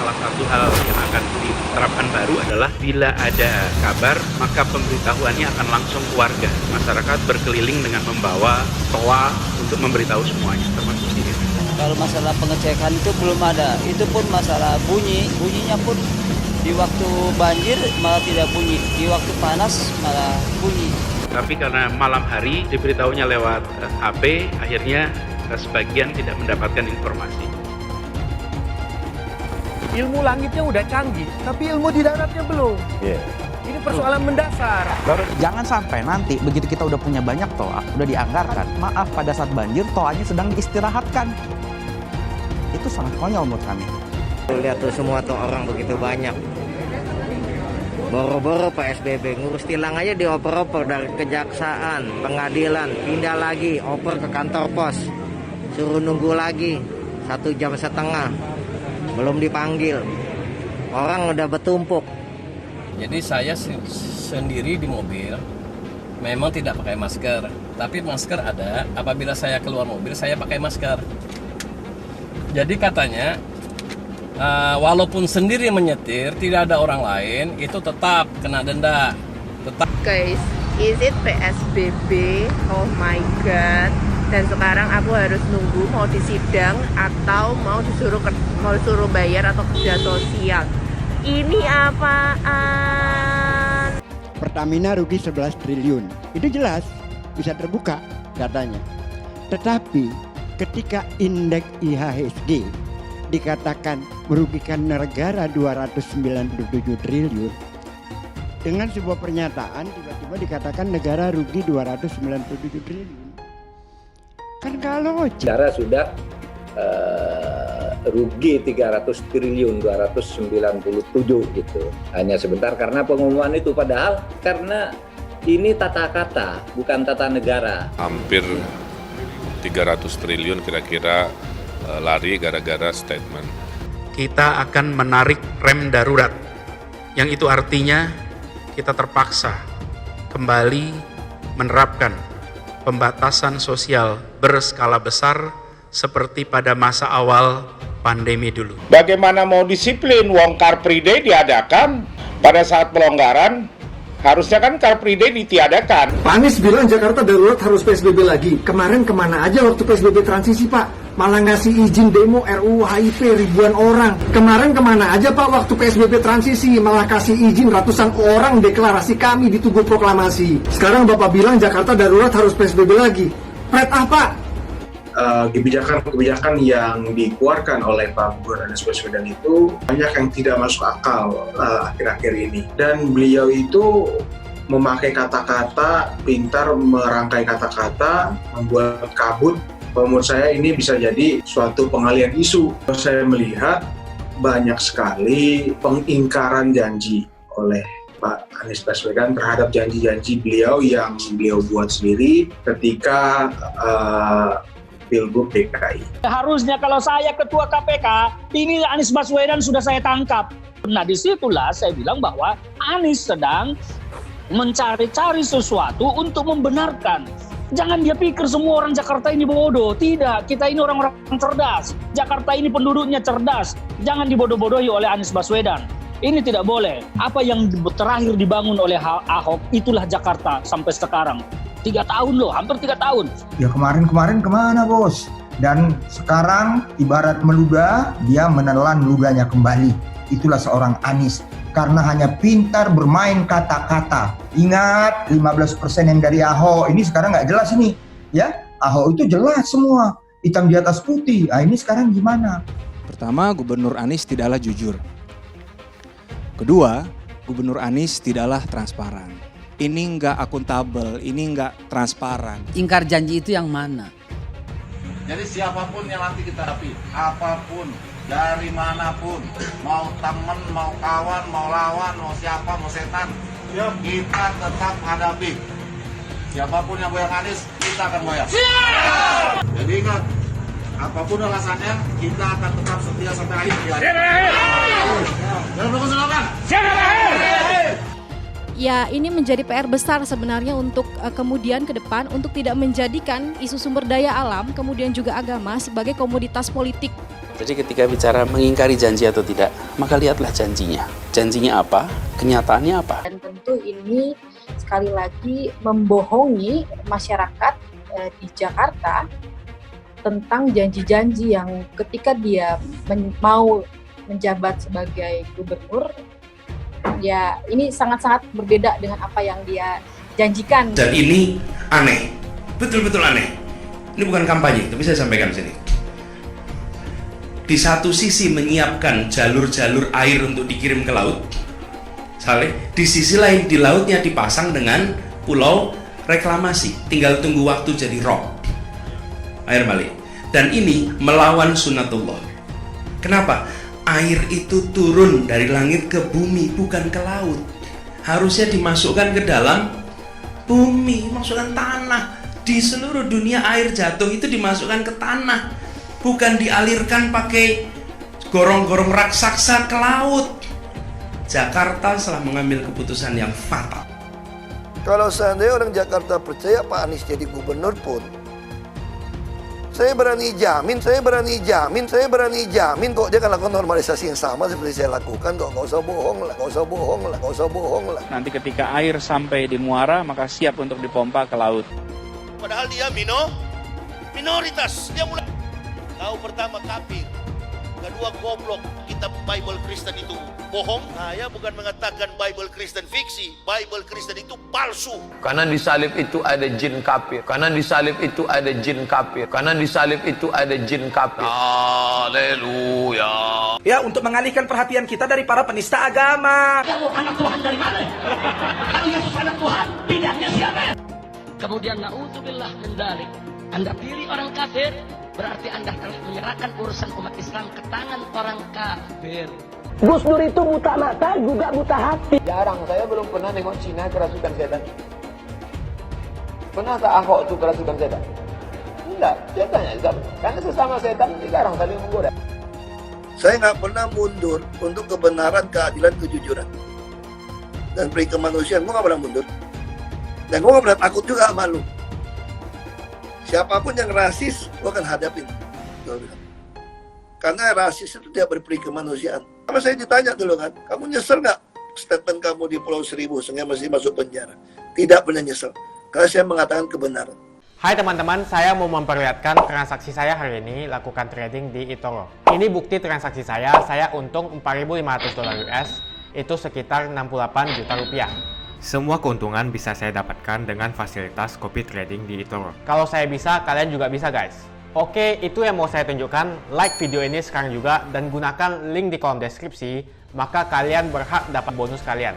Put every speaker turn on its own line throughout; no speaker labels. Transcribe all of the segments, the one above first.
salah satu hal yang akan diterapkan baru adalah bila ada kabar, maka pemberitahuannya akan langsung ke warga. Masyarakat berkeliling dengan membawa toa untuk memberitahu semuanya, termasuk sini.
Kalau masalah pengecekan itu belum ada. Itu pun masalah bunyinya pun di waktu banjir malah tidak bunyi, di waktu panas malah bunyi.
Tapi karena malam hari diberitahunya lewat HP, akhirnya sebagian tidak mendapatkan informasi.
Ilmu langitnya udah canggih, tapi ilmu di daratnya belum. Ini persoalan mendasar.
Jangan sampai nanti begitu kita udah punya banyak toa, udah dianggarkan, maaf pada saat banjir toanya sedang diistirahatkan. Itu sangat konyol menurut kami.
Lihat tuh semua tuh orang begitu banyak. Boro-boro PSBB, ngurus tilang aja dioper-oper dari kejaksaan, pengadilan, pindah lagi, oper ke kantor pos. Suruh nunggu lagi 1,5 jam, belum dipanggil. Orang udah bertumpuk.
Jadi saya sendiri di mobil memang tidak pakai masker, tapi masker ada. Apabila saya keluar mobil saya pakai masker. Jadi katanya walaupun sendiri menyetir, tidak ada orang lain, itu tetap kena denda.
Guys, is it PSBB? Oh my god. Dan sekarang aku harus nunggu mau disidang atau mau disuruh bayar atau kerja sosial. Ini apaan?
Pertamina rugi 11 triliun. Itu jelas, bisa terbuka datanya. Tetapi ketika indeks IHSG dikatakan merugikan negara 297 triliun, dengan sebuah pernyataan tiba-tiba dikatakan negara rugi 297 triliun. Kan kalau
negara sudah rugi 300 triliun 297 gitu. Hanya sebentar karena pengumuman itu, padahal karena ini tata kata bukan tata negara.
Hampir 300 triliun kira-kira lari gara-gara statement.
Kita akan menarik rem darurat, yang itu artinya kita terpaksa kembali menerapkan pembatasan sosial berskala besar seperti pada masa awal pandemi dulu.
Bagaimana mau disiplin, wong Car Free Day diadakan pada saat pelonggaran, harusnya kan Car Free Day ditiadakan.
Pak Anies bilang Jakarta darurat harus PSBB lagi. Kemarin kemana aja waktu PSBB transisi, Pak? Malah ngasih izin demo RUU HIP ribuan orang. Kemarin kemana aja Pak waktu PSBB transisi? Malah kasih izin ratusan orang deklarasi kami di Tugu Proklamasi. Sekarang Bapak bilang Jakarta darurat harus PSBB lagi. Pret apa?
Kebijakan-kebijakan yang dikeluarkan oleh Pak Gubernur Anies Baswedan itu banyak yang tidak masuk akal akhir-akhir ini. Dan beliau itu memakai kata-kata, pintar merangkai kata-kata, membuat kabut. Menurut saya ini bisa jadi suatu pengalian isu. Saya melihat banyak sekali pengingkaran janji oleh Pak Anies Baswedan terhadap janji-janji beliau yang beliau buat sendiri ketika Pilgub DKI.
Harusnya kalau saya ketua KPK, ini Anies Baswedan sudah saya tangkap. Nah disitulah saya bilang bahwa Anies sedang mencari-cari sesuatu untuk membenarkan. Jangan dia pikir semua orang Jakarta ini bodoh. Tidak, kita ini orang-orang cerdas. Jakarta ini penduduknya cerdas. Jangan dibodoh-bodohi oleh Anies Baswedan. Ini tidak boleh. Apa yang terakhir dibangun oleh Ahok, itulah Jakarta sampai sekarang. 3 tahun loh, hampir 3 tahun.
Ya kemarin kemana bos? Dan sekarang ibarat meludah, dia menelan ludahnya kembali. Itulah seorang Anies. Karena hanya pintar bermain kata-kata. Ingat 15% yang dari Ahok, ini sekarang nggak jelas ini. Ya, Ahok itu jelas semua. Hitam di atas putih. Nah ini sekarang gimana?
Pertama, Gubernur Anies tidaklah jujur. Kedua, Gubernur Anies tidaklah transparan. Ini nggak akuntabel, ini nggak transparan.
Ingkar janji itu yang mana?
Jadi siapapun yang nanti kita hadapi, apapun, dari manapun, mau temen, mau kawan, mau lawan, mau siapa, mau setan, kita tetap hadapi. Siapapun yang goyang Anies, kita akan goyang. Jadi ingat, apapun alasannya, kita akan tetap setia sampai akhir. Dalam dukung silakan.
Ya, ini menjadi PR besar sebenarnya untuk kemudian ke depan untuk tidak menjadikan isu sumber daya alam kemudian juga agama sebagai komoditas politik.
Jadi ketika bicara mengingkari janji atau tidak, maka lihatlah janjinya. Janjinya apa? Kenyataannya apa?
Dan tentu ini sekali lagi membohongi masyarakat di Jakarta tentang janji-janji yang ketika dia mau menjabat sebagai gubernur, ya ini sangat-sangat berbeda dengan apa yang dia janjikan.
Dan ini aneh, betul-betul aneh. Ini bukan kampanye, tapi saya sampaikan di sini. Di satu sisi menyiapkan jalur-jalur air untuk dikirim ke laut, di sisi lain di lautnya dipasang dengan pulau reklamasi, tinggal tunggu waktu jadi rock, air balik. Dan ini melawan sunnatullah. Kenapa? Air itu turun dari langit ke bumi, bukan ke laut. Harusnya dimasukkan ke dalam bumi, masukkan tanah. Di seluruh dunia air jatuh itu dimasukkan ke tanah, bukan dialirkan pakai gorong-gorong raksasa ke laut. Jakarta telah mengambil keputusan yang fatal.
Kalau seandainya orang Jakarta percaya Pak Anies jadi gubernur pun, saya berani jamin kok dia akan lakukan normalisasi yang sama seperti saya lakukan kok. Nggak usah bohong lah.
Nanti ketika air sampai di muara, maka siap untuk dipompa ke laut.
Padahal dia minoritas, dia mulai tahu pertama kafir, kedua goblok. Kitab Bible Kristen itu bohong. Saya bukan mengatakan Bible Kristen fiksi, Bible Kristen itu palsu.
Karena di salib itu ada jin kafir. Haleluya.
Ya, untuk mengalihkan perhatian kita dari para penista agama.
Kamu anak Tuhan dari mana? Kalau Yesus anak Tuhan, pilihannya siapa? Kemudian na'udzubillah min dzalik. Anda pilih orang kafir, berarti Anda telah menyerahkan urusan umat Islam ke tangan orang kafir.
Gus Dur itu buta mata juga buta hati.
Jarang, saya belum pernah nengok Cina kerasukan setan. Pernah tak Ahok itu kerasukan setan? Enggak, setannya karena sesama setan sekarang saling menggoda.
Saya nggak pernah mundur untuk kebenaran, keadilan, kejujuran, dan peri kemanusiaan. Gue nggak pernah mundur, dan gue nggak pernah takut juga sama lu. Siapapun yang rasis, gue akan hadapin. Karena rasis itu tidak berperi kemanusiaan. Sama saya ditanya dulu kan, kamu nyesel nggak statement kamu di Pulau Seribu sehingga masih masuk penjara? Tidak pernah nyesel, karena saya mengatakan kebenaran.
Hai teman-teman, saya mau memperlihatkan transaksi saya hari ini lakukan trading di eToro. Ini bukti transaksi saya untung $4.500 US, itu sekitar 68 juta rupiah. Semua keuntungan bisa saya dapatkan dengan fasilitas copy trading di eToro. Kalau saya bisa, kalian juga bisa guys. Oke, itu yang mau saya tunjukkan. Like video ini sekarang juga dan gunakan link di kolom deskripsi, maka kalian berhak dapat bonus kalian.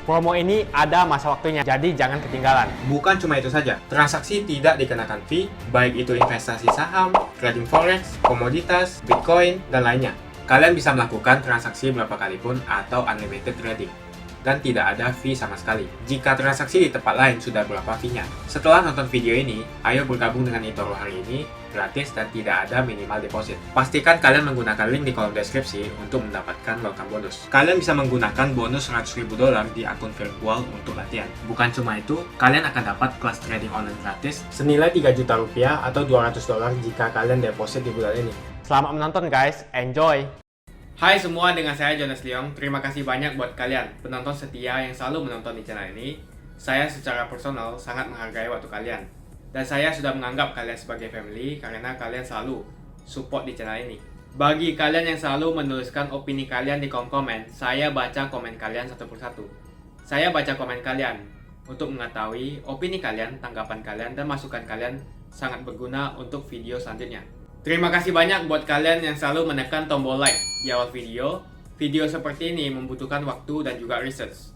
Promo ini ada masa waktunya, jadi jangan ketinggalan. Bukan cuma itu saja, transaksi tidak dikenakan fee, baik itu investasi saham, trading forex, komoditas, bitcoin, dan lainnya. Kalian bisa melakukan transaksi berapa kali pun atau unlimited trading. Dan tidak ada fee sama sekali. Jika transaksi di tempat lain sudah berapa fee-nya. Setelah nonton video ini, ayo bergabung dengan eToro hari ini, gratis dan tidak ada minimal deposit. Pastikan kalian menggunakan link di kolom deskripsi untuk mendapatkan welcome bonus. Kalian bisa menggunakan bonus $100.000 di akun virtual untuk latihan. Bukan cuma itu, kalian akan dapat kelas trading online gratis senilai 3 juta rupiah atau $200 jika kalian deposit di bulan ini. Selamat menonton guys, enjoy! Hai semua, dengan saya Jonas Leong. Terima kasih banyak buat kalian, penonton setia yang selalu menonton di channel ini. Saya secara personal sangat menghargai waktu kalian. Dan saya sudah menganggap kalian sebagai family karena kalian selalu support di channel ini. Bagi kalian yang selalu menuliskan opini kalian di kolom komen, saya baca komen kalian satu persatu. Saya baca komen kalian untuk mengetahui opini kalian, tanggapan kalian, dan masukan kalian sangat berguna untuk video selanjutnya. Terima kasih banyak buat kalian yang selalu menekan tombol like di awal video. Video seperti ini membutuhkan waktu dan juga research.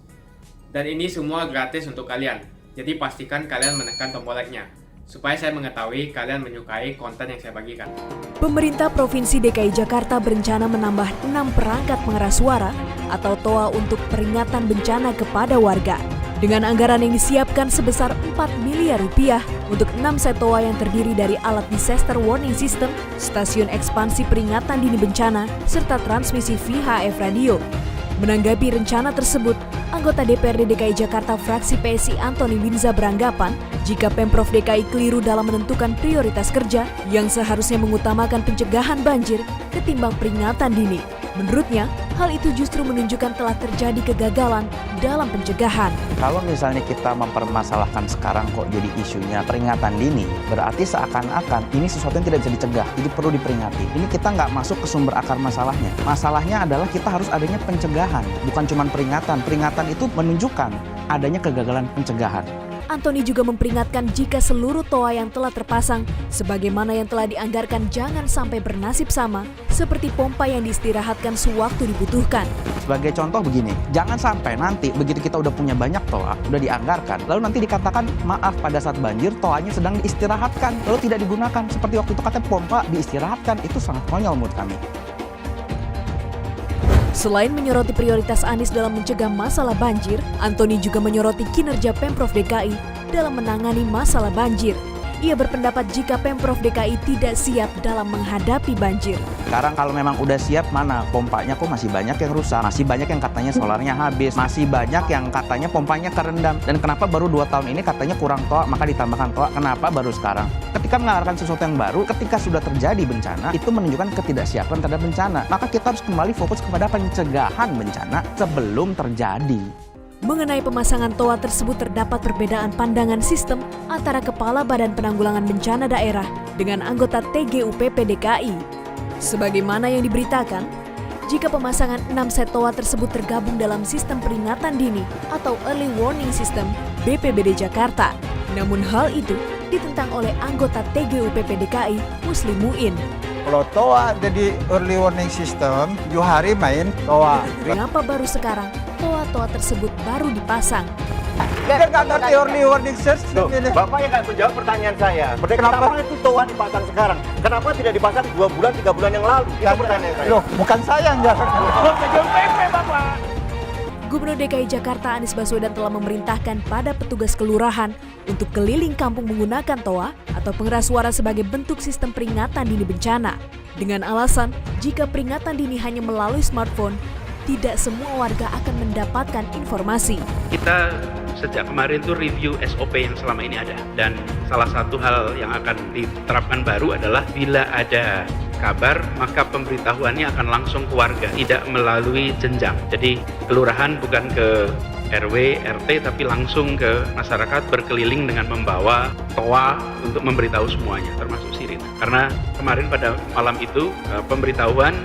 Dan ini semua gratis untuk kalian. Jadi pastikan kalian menekan tombol like-nya, supaya saya mengetahui kalian menyukai konten yang saya bagikan.
Pemerintah Provinsi DKI Jakarta berencana menambah 6 perangkat pengeras suara atau TOA untuk peringatan bencana kepada warga. Dengan anggaran yang disiapkan sebesar 4 miliar rupiah untuk 6 set TOA yang terdiri dari alat disaster warning system, stasiun ekspansi peringatan dini bencana, serta transmisi VHF radio. Menanggapi rencana tersebut, Anggota DPRD DKI Jakarta fraksi PSI Antoni Winza beranggapan jika Pemprov DKI keliru dalam menentukan prioritas kerja yang seharusnya mengutamakan pencegahan banjir ketimbang peringatan dini. Menurutnya, hal itu justru menunjukkan telah terjadi kegagalan dalam pencegahan.
Kalau misalnya kita mempermasalahkan sekarang kok jadi isunya peringatan dini, berarti seakan-akan ini sesuatu yang tidak bisa dicegah, jadi perlu diperingati. Ini kita nggak masuk ke sumber akar masalahnya. Masalahnya adalah kita harus adanya pencegahan, bukan cuma peringatan. Peringatan itu menunjukkan adanya kegagalan pencegahan.
Antoni juga memperingatkan jika seluruh toa yang telah terpasang, sebagaimana yang telah dianggarkan jangan sampai bernasib sama, seperti pompa yang diistirahatkan sewaktu dibutuhkan.
Sebagai contoh begini, jangan sampai nanti begitu kita udah punya banyak toa, udah dianggarkan, lalu nanti dikatakan maaf pada saat banjir toanya sedang diistirahatkan, lalu tidak digunakan. Seperti waktu itu katanya pompa diistirahatkan, itu sangat konyol menurut kami.
Selain menyoroti prioritas Anies dalam mencegah masalah banjir, Antoni juga menyoroti kinerja Pemprov DKI dalam menangani masalah banjir. Ia berpendapat jika Pemprov DKI tidak siap dalam menghadapi banjir.
Sekarang kalau memang udah siap, mana pompanya kok masih banyak yang rusak, masih banyak yang katanya solarnya habis, masih banyak yang katanya pompanya kerendam. Dan kenapa baru 2 tahun ini katanya kurang toa, maka ditambahkan toa, kenapa baru sekarang? Ketika mengarahkan sesuatu yang baru, ketika sudah terjadi bencana, itu menunjukkan ketidaksiapan terhadap bencana. Maka kita harus kembali fokus kepada pencegahan bencana sebelum terjadi.
Mengenai pemasangan toa tersebut terdapat perbedaan pandangan sistem antara Kepala Badan Penanggulangan Bencana Daerah dengan anggota TGUPP DKI. Sebagaimana yang diberitakan, jika pemasangan 6 set toa tersebut tergabung dalam sistem peringatan dini atau Early Warning System BPBD Jakarta. Namun hal itu ditentang oleh anggota TGUPP DKI Muslim Muin.
Kalau toa jadi Early Warning System, 7 hari main toa.
Kenapa baru sekarang toa-toa tersebut baru dipasang?
Dia nggak ngerti Early Warning System ini.
Bapak yang nggak menjawab pertanyaan saya. Kenapa itu toa dipasang sekarang? Kenapa tidak dipasang 2 bulan, 3 bulan yang lalu? Itu pertanyaan saya.
Loh, bukan saya yang jawab.
Bapak.
Gubernur DKI Jakarta Anies Baswedan telah memerintahkan pada petugas kelurahan untuk keliling kampung menggunakan toa atau pengeras suara sebagai bentuk sistem peringatan dini bencana. Dengan alasan, jika peringatan dini hanya melalui smartphone, tidak semua warga akan mendapatkan informasi.
Kita sejak kemarin tuh review SOP yang selama ini ada. Dan salah satu hal yang akan diterapkan baru adalah bila ada kabar, maka pemberitahuannya akan langsung ke warga, tidak melalui jenjang. Jadi kelurahan bukan ke RW, RT, tapi langsung ke masyarakat berkeliling dengan membawa toa untuk memberitahu semuanya, termasuk sirine. Karena kemarin pada malam itu pemberitahuan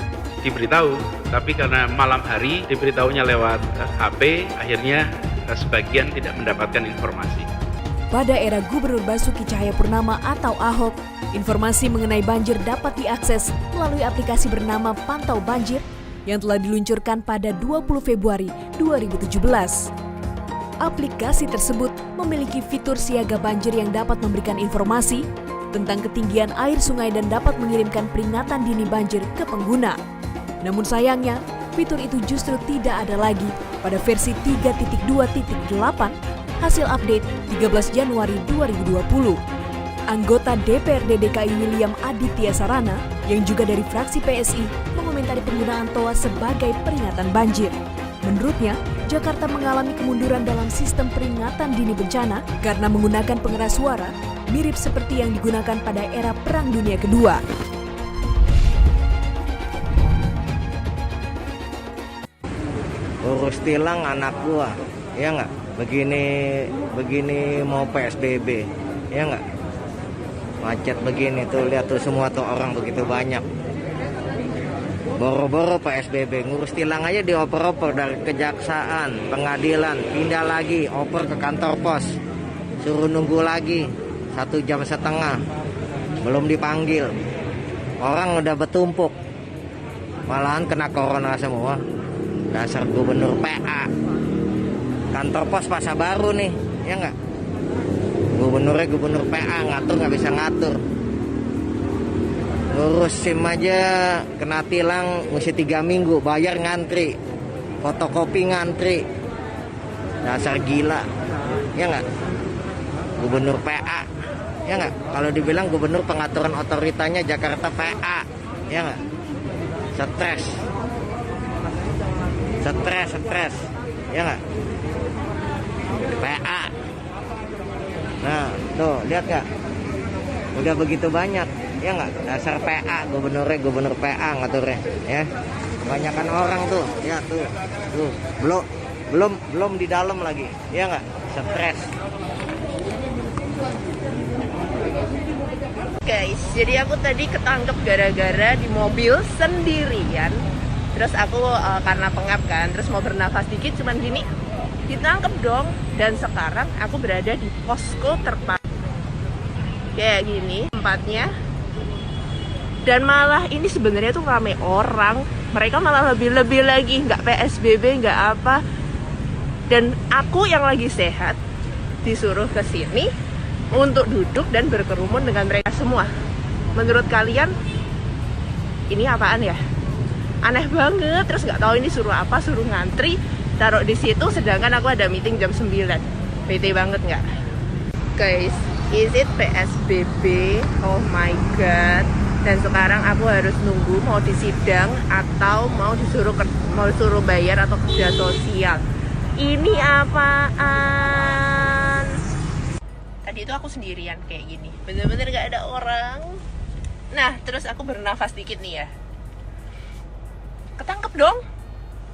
diberitahu, tapi karena malam hari diberitahunya lewat HP, akhirnya sebagian tidak mendapatkan informasi.
Pada era Gubernur Basuki Cahayapurnama atau Ahok, informasi mengenai banjir dapat diakses melalui aplikasi bernama Pantau Banjir yang telah diluncurkan pada 20 Februari 2017. Aplikasi tersebut memiliki fitur siaga banjir yang dapat memberikan informasi tentang ketinggian air sungai dan dapat mengirimkan peringatan dini banjir ke pengguna. Namun sayangnya, fitur itu justru tidak ada lagi pada versi 3.2.8 hasil update 13 Januari 2020. Anggota DPRD DKI William Aditya Sarana yang juga dari fraksi PSI mengomentari penggunaan toa sebagai peringatan banjir. Menurutnya, Jakarta mengalami kemunduran dalam sistem peringatan dini bencana karena menggunakan pengeras suara mirip seperti yang digunakan pada era Perang Dunia Kedua.
Urus tilang anak gua, ya nggak? Begini mau PSBB, ya nggak? Macet begini tuh, lihat tuh semua tuh orang begitu banyak. Boro-boro PSBB, ngurus tilang aja dioper-oper dari kejaksaan, pengadilan, pindah lagi, oper ke kantor pos, suruh nunggu lagi 1,5 jam, belum dipanggil. Orang udah bertumpuk, malahan kena corona semua. Dasar gubernur PA, kantor pos Pasar Baru nih, ya nggak? Gubernurnya gubernur PA, ngatur nggak bisa ngatur. Ngurus SIM aja kena tilang mesti 3 minggu, bayar ngantri, fotokopi ngantri. Dasar gila, ya nggak? Gubernur PA, ya nggak? Kalau dibilang gubernur pengaturan otoritanya Jakarta PA, ya nggak? Stres. ya nggak? PA. Nah, tuh lihat nggak? Udah begitu banyak, ya nggak? Dasar PA, gubernur PA ngaturnya, ya. Kebanyakan orang tuh, ya tuh, belum di dalam lagi, ya nggak? Stres.
Guys, jadi aku tadi ketangkep gara-gara di mobil sendirian. Terus aku karena pengap kan, terus mau bernafas dikit cuman gini, ditangkep dong. Dan sekarang aku berada di posko terpadu kayak gini tempatnya. Dan malah ini sebenarnya tuh rame orang, mereka malah lebih lagi, nggak PSBB, nggak apa. Dan aku yang lagi sehat disuruh ke sini untuk duduk dan berkerumun dengan mereka semua. Menurut kalian ini apaan ya? Aneh banget. Terus nggak tahu ini suruh apa, suruh ngantri taruh di situ, sedangkan aku ada meeting jam 9. Bete banget nggak? Guys, is it PSBB? Oh my god. Dan sekarang aku harus nunggu mau disidang atau mau disuruh bayar atau kerja sosial. Ini apaan? Tadi itu aku sendirian kayak gini, bener-bener gak ada orang. Nah, terus aku bernafas dikit nih ya, ketangkep dong.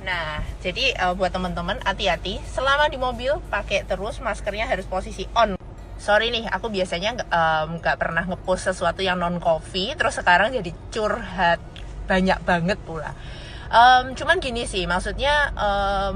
Nah, jadi buat teman-teman hati-hati selama di mobil, pakai terus maskernya harus posisi on. Sorry nih, aku biasanya nggak pernah ngepost sesuatu yang non coffee, terus sekarang jadi curhat banyak banget pula. Cuman gini sih, maksudnya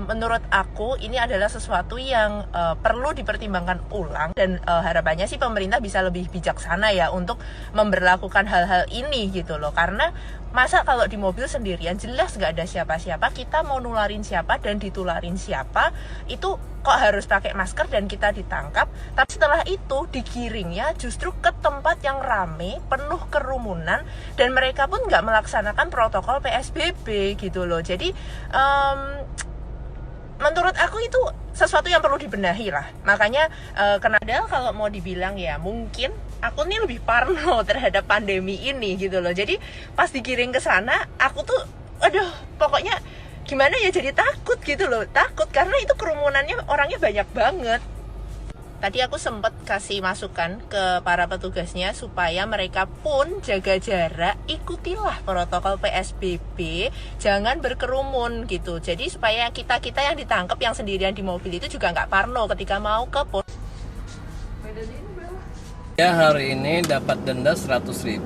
menurut aku ini adalah sesuatu yang perlu dipertimbangkan ulang. Dan harapannya sih pemerintah bisa lebih bijaksana ya untuk memberlakukan hal-hal ini gitu loh. Karena masa kalau di mobil sendirian jelas gak ada siapa-siapa, kita mau nularin siapa dan ditularin siapa, itu kok harus pakai masker dan kita ditangkap. Tapi setelah itu digiringnya justru ke tempat yang rame, penuh kerumunan, dan mereka pun gak melaksanakan protokol PSBB gitu loh. Jadi menurut aku itu sesuatu yang perlu dibenahi lah. Makanya kenapa kalau mau dibilang ya mungkin aku nih lebih parno terhadap pandemi ini gitu loh. Jadi pas digiring ke sana aku tuh aduh pokoknya gimana ya, jadi takut gitu loh. Takut karena itu kerumunannya orangnya banyak banget. Tadi aku sempat kasih masukan ke para petugasnya supaya mereka pun jaga jarak, ikutilah protokol PSBB, jangan berkerumun gitu. Jadi supaya kita-kita yang ditangkap yang sendirian di mobil itu juga nggak parno ketika mau ke pos.
Ya, hari ini dapat denda 100.000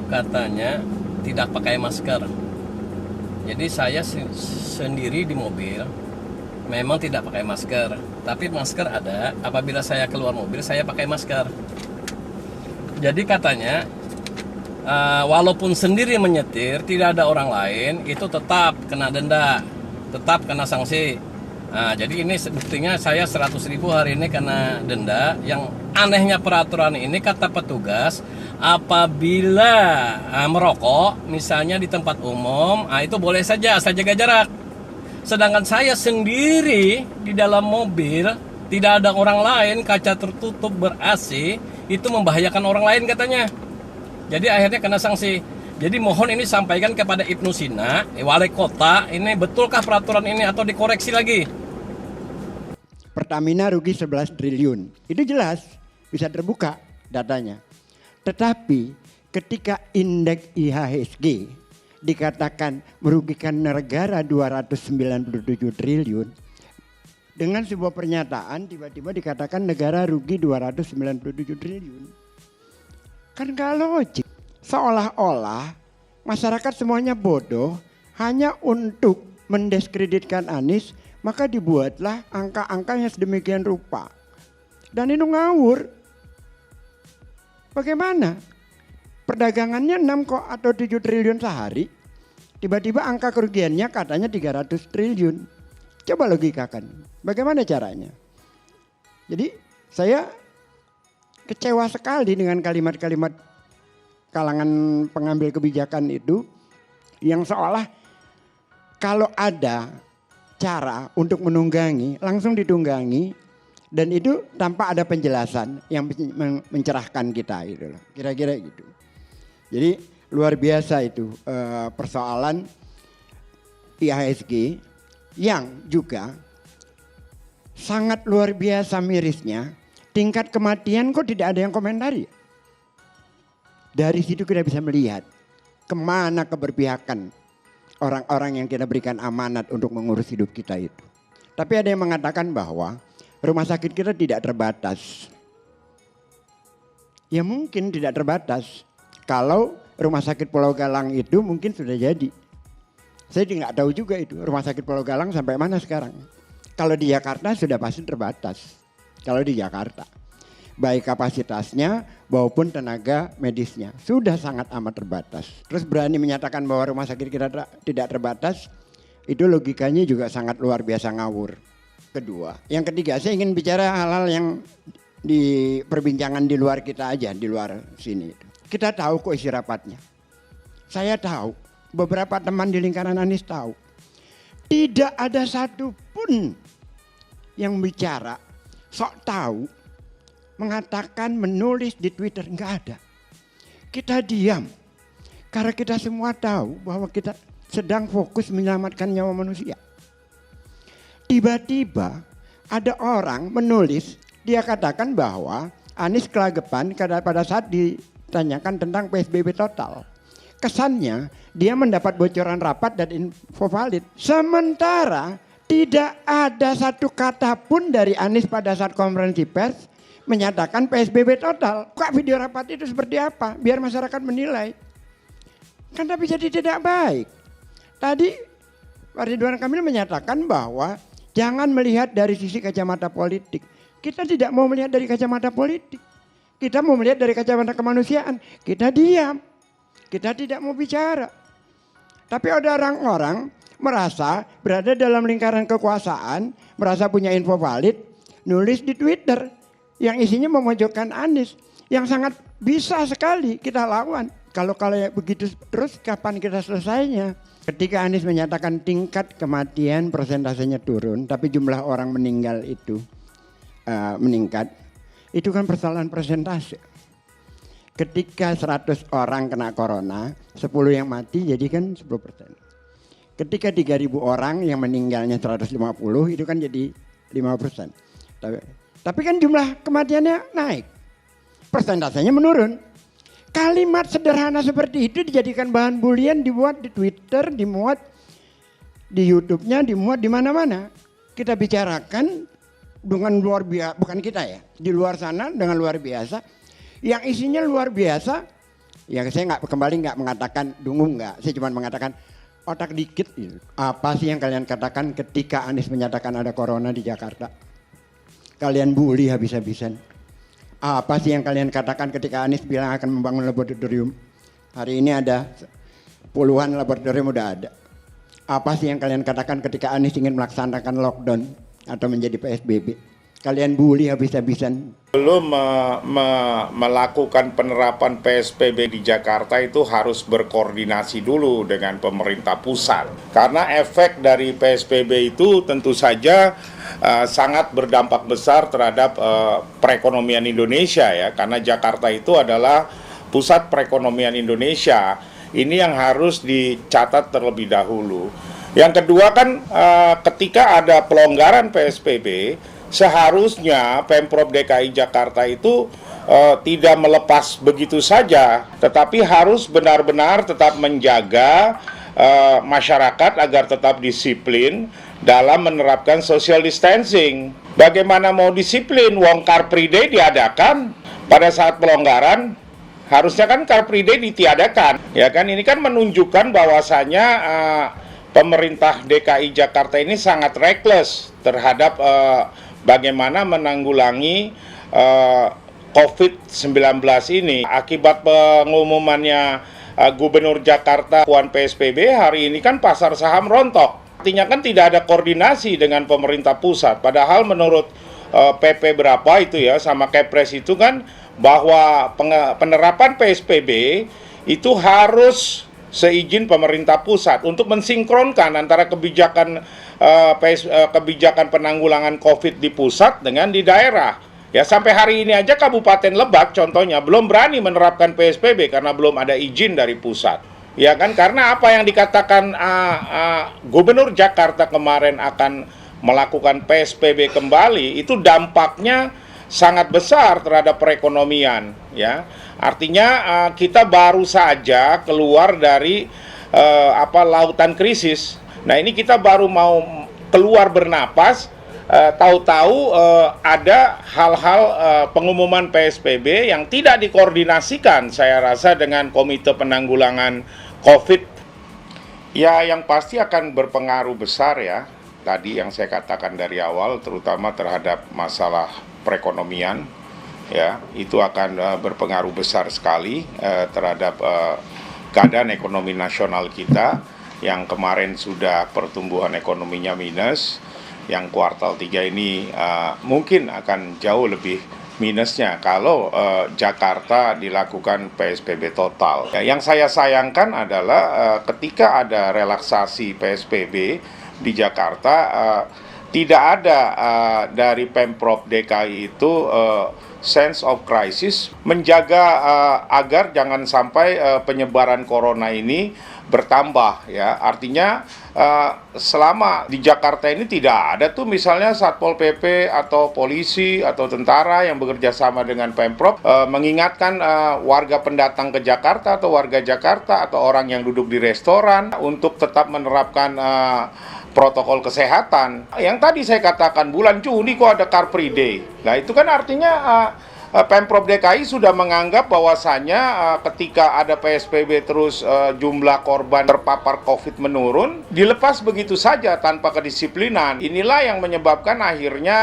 katanya tidak pakai masker. Jadi saya sendiri di mobil memang tidak pakai masker, tapi masker ada. Apabila saya keluar mobil saya pakai masker. Jadi katanya walaupun sendiri menyetir tidak ada orang lain itu tetap kena denda, tetap kena sanksi. Nah, jadi ini buktinya saya 100.000 hari ini kena denda. Yang anehnya peraturan ini kata petugas, apabila merokok misalnya di tempat umum, itu boleh saja asal jaga jarak. Sedangkan saya sendiri di dalam mobil, tidak ada orang lain, kaca tertutup ber-AC, itu membahayakan orang lain katanya. Jadi akhirnya kena sanksi. Jadi mohon ini sampaikan kepada Ibnu Sina, wali kota, ini betulkah peraturan ini atau dikoreksi lagi?
Pertamina rugi 11 triliun. Itu jelas, bisa terbuka datanya. Tetapi ketika indeks IHSG dikatakan merugikan negara 297 triliun, dengan sebuah pernyataan tiba-tiba dikatakan negara rugi 297 triliun. Kan gak logik. Seolah-olah masyarakat semuanya bodoh hanya untuk mendiskreditkan Anies, maka dibuatlah angka-angka yang sedemikian rupa. Dan itu ngawur. Bagaimana? Perdagangannya 6 atau 7 triliun sehari. Tiba-tiba angka kerugiannya katanya 300 triliun. Coba logikakan. Bagaimana caranya? Jadi saya kecewa sekali dengan kalimat-kalimat kalangan pengambil kebijakan itu. Yang seolah kalau ada cara untuk menunggangi, langsung ditunggangi. Dan itu tanpa ada penjelasan yang mencerahkan kita gitu loh. Kira-kira gitu. Jadi luar biasa itu persoalan IHSG yang juga sangat luar biasa mirisnya, tingkat kematian kok tidak ada yang komentari. Dari situ kita bisa melihat kemana keberpihakan orang-orang yang kita berikan amanat untuk mengurus hidup kita itu. Tapi ada yang mengatakan bahwa rumah sakit kita tidak terbatas. Ya mungkin tidak terbatas. Kalau rumah sakit Pulau Galang itu mungkin sudah jadi. Saya nggak tahu juga itu rumah sakit Pulau Galang sampai mana sekarang. Kalau di Jakarta sudah pasti terbatas. Kalau di Jakarta. Baik kapasitasnya maupun tenaga medisnya. Sudah sangat amat terbatas. Terus berani menyatakan bahwa rumah sakit kita tidak terbatas. Itu logikanya juga sangat luar biasa ngawur. Kedua. Yang ketiga, saya ingin bicara hal-hal yang di perbincangan di luar kita aja, di luar sini. Kita tahu kok isi rapatnya. Saya tahu. Beberapa teman di lingkaran Anies tahu. Tidak ada satupun yang bicara, sok tahu, mengatakan, menulis di Twitter. Enggak ada. Kita diam. Karena kita semua tahu bahwa kita sedang fokus menyelamatkan nyawa manusia. Tiba-tiba ada orang menulis, dia katakan bahwa Anies kelagapan pada saat ditanyakan tentang PSBB total. Kesannya dia mendapat bocoran rapat dan info valid. Sementara tidak ada satu kata pun dari Anies pada saat konferensi pers menyatakan PSBB total. Kok video rapat itu seperti apa? Biar masyarakat menilai. Kan tapi jadi tidak baik. Tadi Pak Ridwan Kamil menyatakan bahwa jangan melihat dari sisi kacamata politik. Kita tidak mau melihat dari kacamata politik. Kita mau melihat dari kacamata kemanusiaan. Kita diam. Kita tidak mau bicara. Tapi ada orang-orang merasa berada dalam lingkaran kekuasaan, merasa punya info valid, nulis di Twitter yang isinya memojokkan Anies. Yang sangat bisa sekali kita lawan. Kalau begitu terus kapan kita selesainya? Ketika Anies menyatakan tingkat kematian persentasenya turun, tapi jumlah orang meninggal itu meningkat, itu kan persoalan persentase. Ketika 100 orang kena corona, 10 yang mati jadi kan 10%. Ketika 3.000 orang yang meninggalnya 150, itu kan jadi 5%. Tapi kan jumlah kematiannya naik, persentasenya menurun. Kalimat sederhana seperti itu dijadikan bahan bulian, dibuat di Twitter, dimuat di YouTube-nya, dimuat di mana-mana. Kita bicarakan dengan luar biasa, bukan kita ya, di luar sana dengan luar biasa. Yang isinya luar biasa, ya saya nggak mengatakan dungu nggak, saya cuma mengatakan otak dikit. Apa sih yang kalian katakan ketika Anies menyatakan ada corona di Jakarta? Kalian bully habis-habisan. Apa sih yang kalian katakan ketika Anies bilang akan membangun laboratorium? Hari ini ada puluhan laboratorium udah ada. Apa sih yang kalian katakan ketika Anies ingin melaksanakan lockdown atau menjadi PSBB? Kalian bully habis-habisan.
Belum melakukan penerapan PSBB di Jakarta itu harus berkoordinasi dulu dengan pemerintah pusat. Karena efek dari PSBB itu tentu saja sangat berdampak besar terhadap perekonomian Indonesia ya. Karena Jakarta itu adalah pusat perekonomian Indonesia. Ini yang harus dicatat terlebih dahulu. Yang kedua kan ketika ada pelonggaran PSBB, seharusnya Pemprov DKI Jakarta itu tidak melepas begitu saja, tetapi harus benar-benar tetap menjaga masyarakat agar tetap disiplin dalam menerapkan social distancing. Bagaimana mau disiplin? Wong Car Free Day diadakan pada saat pelonggaran, harusnya kan Car Free Day ditiadakan. Ya kan, ini kan menunjukkan bahwasanya pemerintah DKI Jakarta ini sangat reckless terhadap bagaimana menanggulangi COVID-19 ini. Akibat pengumumannya Gubernur Jakarta PSBB, hari ini kan pasar saham rontok. Artinya kan tidak ada koordinasi dengan pemerintah pusat. Padahal menurut PP berapa itu ya, sama Kepres itu kan bahwa penerapan PSBB itu harus seizin pemerintah pusat untuk mensinkronkan antara kebijakan penanggulangan COVID di pusat dengan di daerah. Ya sampai hari ini aja Kabupaten Lebak contohnya belum berani menerapkan PSBB karena belum ada izin dari pusat. Ya kan, karena apa yang dikatakan Gubernur Jakarta kemarin akan melakukan PSBB kembali, itu dampaknya sangat besar terhadap perekonomian, ya. Artinya kita baru saja keluar dari lautan krisis. Nah, ini kita baru mau keluar bernapas, tahu-tahu ada hal-hal pengumuman PSBB yang tidak dikoordinasikan, saya rasa, dengan Komite Penanggulangan COVID. Ya, yang pasti akan berpengaruh besar ya, tadi yang saya katakan dari awal, terutama terhadap masalah perekonomian, ya, itu akan berpengaruh besar sekali terhadap keadaan ekonomi nasional kita, yang kemarin sudah pertumbuhan ekonominya minus, yang kuartal 3 ini mungkin akan jauh lebih minusnya kalau Jakarta dilakukan PSBB total. Ya, yang saya sayangkan adalah ketika ada relaksasi PSBB di Jakarta, tidak ada dari Pemprov DKI itu sense of crisis, menjaga agar jangan sampai penyebaran corona ini bertambah, ya. Artinya selama di Jakarta ini tidak ada tuh misalnya Satpol PP atau polisi atau tentara yang bekerja sama dengan Pemprov mengingatkan warga pendatang ke Jakarta atau warga Jakarta atau orang yang duduk di restoran untuk tetap menerapkan protokol kesehatan. Yang tadi saya katakan bulan Juni kok ada Car Free Day. Nah, itu kan artinya Pemprov DKI sudah menganggap bahwasannya ketika ada PSBB terus jumlah korban terpapar COVID menurun, dilepas begitu saja tanpa kedisiplinan. Inilah yang menyebabkan akhirnya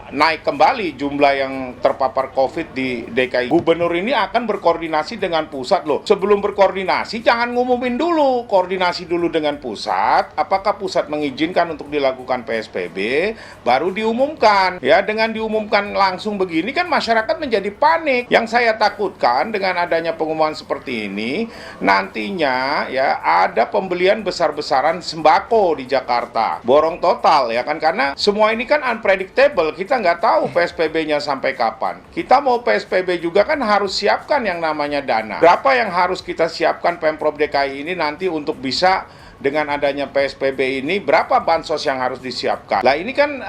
naik kembali jumlah yang terpapar COVID di DKI. Gubernur ini akan berkoordinasi dengan pusat loh. Sebelum berkoordinasi jangan ngumumin dulu, koordinasi dulu dengan pusat. Apakah pusat mengizinkan untuk dilakukan PSBB, baru diumumkan. Ya, dengan diumumkan langsung begini kan masyarakat menjadi panik. Yang saya takutkan dengan adanya pengumuman seperti ini, nantinya ya ada pembelian besar-besaran sembako di Jakarta. Borong total ya kan, karena semua ini kan unpredictable. Kita nggak tahu PSBB-nya sampai kapan. Kita mau PSBB juga kan harus siapkan yang namanya dana. Berapa yang harus kita siapkan Pemprov DKI ini nanti untuk bisa dengan adanya PSBB ini, berapa bansos yang harus disiapkan. Lah ini kan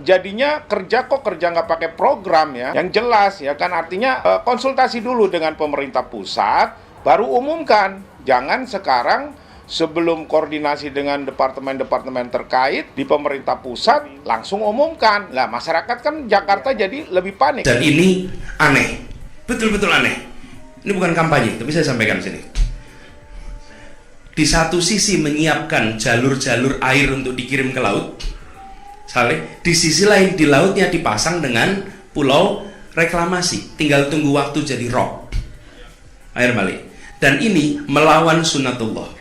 jadinya kerja nggak pakai program ya, yang jelas ya kan, artinya konsultasi dulu dengan pemerintah pusat, baru umumkan. Jangan sekarang sebelum koordinasi dengan departemen-departemen terkait di pemerintah pusat, langsung umumkan. Lah masyarakat kan Jakarta jadi lebih panik.
Dan ini aneh, betul-betul aneh. Ini bukan kampanye, tapi saya sampaikan sini. Di satu sisi menyiapkan jalur-jalur air untuk dikirim ke laut, di sisi lain di lautnya dipasang dengan pulau reklamasi, tinggal tunggu waktu jadi rock, air balik. Dan ini melawan sunnatullah.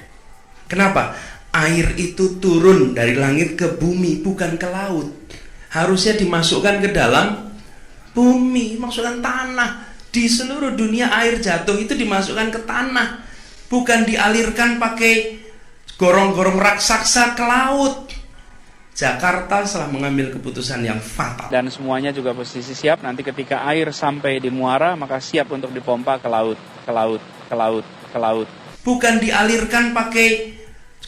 Kenapa? Air itu turun dari langit ke bumi, bukan ke laut. Harusnya dimasukkan ke dalam bumi, masukkan tanah. Di seluruh dunia air jatuh itu dimasukkan ke tanah, bukan dialirkan pakai gorong-gorong raksasa ke laut. Jakarta telah mengambil keputusan yang fatal.
Dan semuanya juga posisi siap, nanti ketika air sampai di muara, maka siap untuk dipompa ke laut, ke laut, ke laut, ke laut.
Bukan dialirkan pakai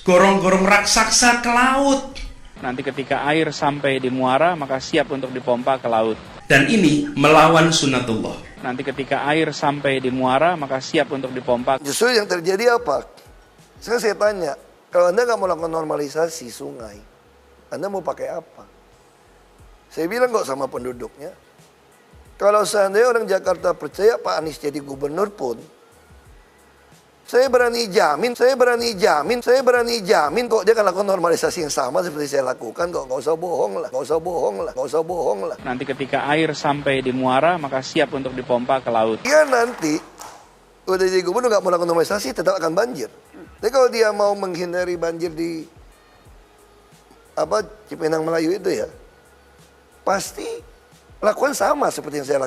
gorong-gorong raksasa ke laut.
Nanti ketika air sampai di muara, maka siap untuk dipompa ke laut.
Dan ini melawan sunnatullah.
Nanti ketika air sampai di muara, maka siap untuk dipompa.
Justru yang terjadi apa? Sekarang saya tanya, kalau Anda nggak mau lakukan normalisasi sungai, Anda mau pakai apa? Saya bilang kok sama penduduknya, kalau seandainya orang Jakarta percaya Pak Anies jadi gubernur pun, saya berani jamin kok dia akan lakukan normalisasi yang sama seperti saya lakukan kok. Nggak usah bohong lah.
Nanti ketika air sampai di muara, maka siap untuk dipompa ke laut.
Dia nanti udah jadi gubernur nggak mau lakukan normalisasi, tetap akan banjir. Jadi kalau dia mau menghindari banjir di Cipinang Melayu itu ya, pasti lakukan sama seperti yang saya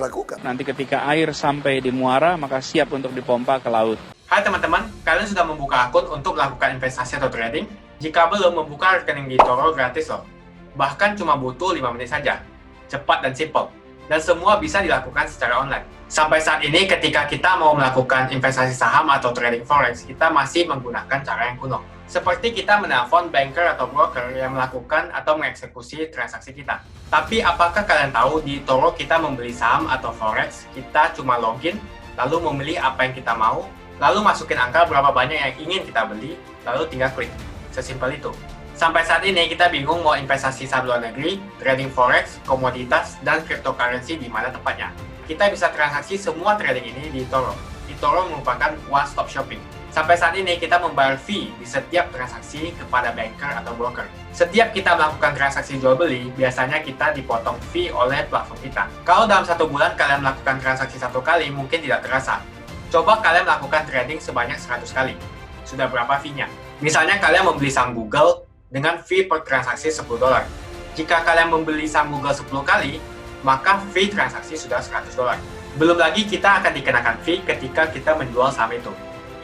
lakukan.
Nanti ketika air sampai di muara, maka siap untuk dipompa ke laut.
Hai teman-teman, kalian sudah membuka akun untuk melakukan investasi atau trading? Jika belum, membuka rekening di eToro gratis loh. Bahkan cuma butuh 5 menit saja. Cepat dan simple. Dan semua bisa dilakukan secara online. Sampai saat ini ketika kita mau melakukan investasi saham atau trading forex, kita masih menggunakan cara yang kuno. Seperti kita menelpon banker atau broker yang melakukan atau mengeksekusi transaksi kita. Tapi apakah kalian tahu di eToro kita membeli saham atau forex, kita cuma login, lalu memilih apa yang kita mau, lalu masukin angka berapa banyak yang ingin kita beli, lalu tinggal klik. Sesimpel itu. Sampai saat ini kita bingung mau investasi saham luar negeri, trading forex, komoditas, dan cryptocurrency di mana tepatnya. Kita bisa transaksi semua trading ini di eToro. eToro merupakan one-stop shopping. Sampai saat ini kita membayar fee di setiap transaksi kepada banker atau broker. Setiap kita melakukan transaksi jual beli, biasanya kita dipotong fee oleh platform kita. Kalau dalam 1 bulan kalian melakukan transaksi 1 kali, mungkin tidak terasa. Coba kalian melakukan trading sebanyak 100 kali. Sudah berapa fee-nya? Misalnya kalian membeli saham Google dengan fee per transaksi $10. Jika kalian membeli saham Google 10 kali, maka fee transaksi sudah $100. Belum lagi kita akan dikenakan fee ketika kita menjual saham itu.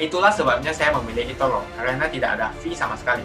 Itulah sebabnya saya memilih eToro, karena tidak ada fee sama sekali.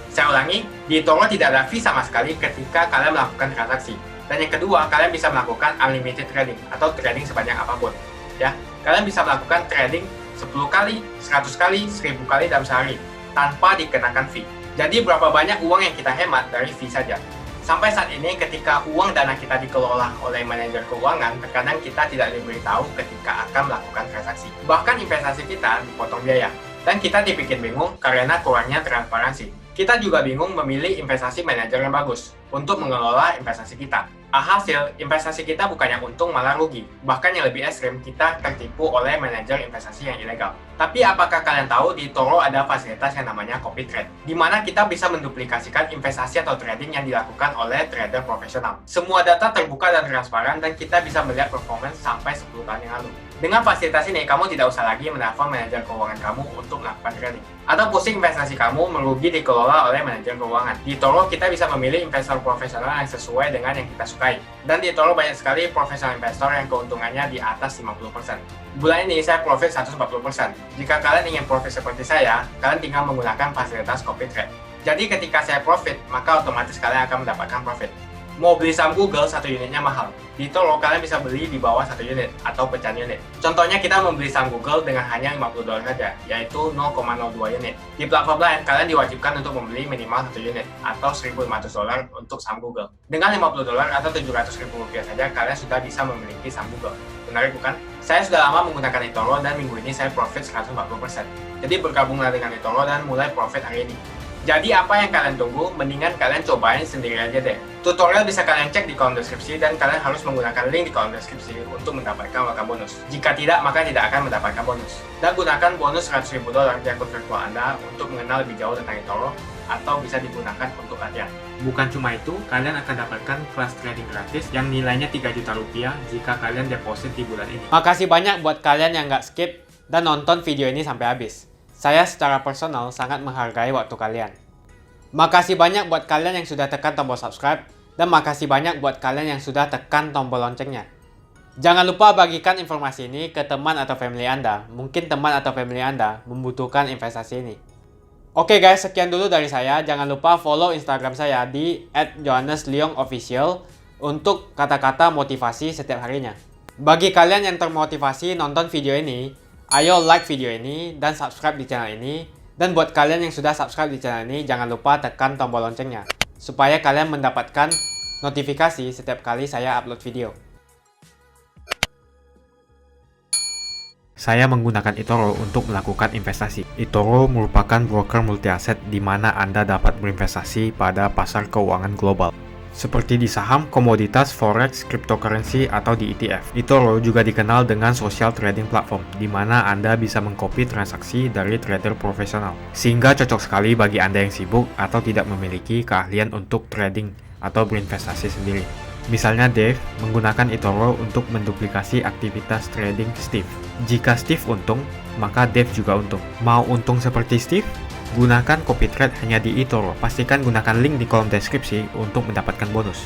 Saya ulangi, di eToro tidak ada fee sama sekali ketika kalian melakukan transaksi. Dan yang kedua, kalian bisa melakukan unlimited trading atau trading sebanyak apapun. Ya, kalian bisa melakukan trading 10 kali, 100 kali, 1000 kali dalam sehari tanpa dikenakan fee. Jadi berapa banyak uang yang kita hemat dari fee saja. Sampai saat ini ketika uang dana kita dikelola oleh manajer keuangan, terkadang kita tidak diberitahu ketika akan melakukan transaksi. Bahkan investasi kita dipotong biaya. Dan kita dibikin bingung karena kurangnya transparansi. Kita juga bingung memilih investasi manajer yang bagus untuk mengelola investasi kita. Alhasil, investasi kita bukannya untung malah rugi. Bahkan yang lebih ekstrim, kita tertipu oleh manajer investasi yang ilegal. Tapi apakah kalian tahu di eToro ada fasilitas yang namanya copy trade, di mana kita bisa menduplikasikan investasi atau trading yang dilakukan oleh trader profesional. Semua data terbuka dan transparan dan kita bisa melihat performance sampai 10 tahun yang lalu. Dengan fasilitas ini, kamu tidak usah lagi menelpon manajer keuangan kamu untuk melakukan trading. Atau pusing investasi kamu merugi dikelola oleh manajer keuangan. Di eToro kita bisa memilih investor profesional yang sesuai dengan yang kita sukai. Dan di eToro banyak sekali profesional investor yang keuntungannya di atas 50%. Bulan ini saya profit 140%. Jika kalian ingin profit seperti saya, kalian tinggal menggunakan fasilitas copy trade. Jadi ketika saya profit, maka otomatis kalian akan mendapatkan profit. Mau beli saham Google, 1 unitnya mahal. Di eToro kalian bisa beli di bawah 1 unit atau pecahan unit. Contohnya kita membeli saham Google dengan hanya $50 saja, yaitu 0,02 unit. Di platform lain, kalian diwajibkan untuk membeli minimal 1 unit atau $1.500 untuk saham Google. Dengan $50 atau Rp700.000 saja, kalian sudah bisa memiliki saham Google. Menarik bukan? Saya sudah lama menggunakan eToro dan minggu ini saya profit 140%. Jadi bergabunglah dengan eToro dan mulai profit hari ini. Jadi apa yang kalian tunggu, mendingan kalian cobain sendiri aja deh. Tutorial bisa kalian cek di kolom deskripsi dan kalian harus menggunakan link di kolom deskripsi untuk mendapatkan welcome bonus. Jika tidak, maka tidak akan mendapatkan bonus. Dan gunakan bonus $100.000 di akun virtual Anda untuk mengenal lebih jauh tentang eToro atau bisa digunakan untuk latihan. Bukan cuma itu, kalian akan dapatkan kelas trading gratis yang nilainya Rp3 juta jika kalian deposit di bulan ini. Makasih banyak buat kalian yang nggak skip dan nonton video ini sampai habis. Saya secara personal sangat menghargai waktu kalian. Makasih banyak buat kalian yang sudah tekan tombol subscribe, dan makasih banyak buat kalian yang sudah tekan tombol loncengnya. Jangan lupa bagikan informasi ini ke teman atau family Anda. Mungkin teman atau family Anda membutuhkan investasi ini. Oke guys, sekian dulu dari saya. Jangan lupa follow Instagram saya di @johannesleongofficial untuk kata-kata motivasi setiap harinya. Bagi kalian yang termotivasi nonton video ini, ayo like video ini dan subscribe di channel ini. Dan buat kalian yang sudah subscribe di channel ini, jangan lupa tekan tombol loncengnya supaya kalian mendapatkan notifikasi setiap kali saya upload video. Saya menggunakan eToro untuk melakukan investasi. eToro merupakan broker multi aset di mana Anda dapat berinvestasi pada pasar keuangan global, seperti di saham, komoditas, forex, cryptocurrency, atau di ETF. eToro juga dikenal dengan social trading platform, di mana Anda bisa mengcopy transaksi dari trader profesional, sehingga cocok sekali bagi Anda yang sibuk atau tidak memiliki keahlian untuk trading atau berinvestasi sendiri. Misalnya Dave menggunakan eToro untuk menduplikasi aktivitas trading Steve. Jika Steve untung, maka Dave juga untung. Mau untung seperti Steve? Gunakan copy trade hanya di eToro. Pastikan gunakan link di kolom deskripsi untuk mendapatkan bonus.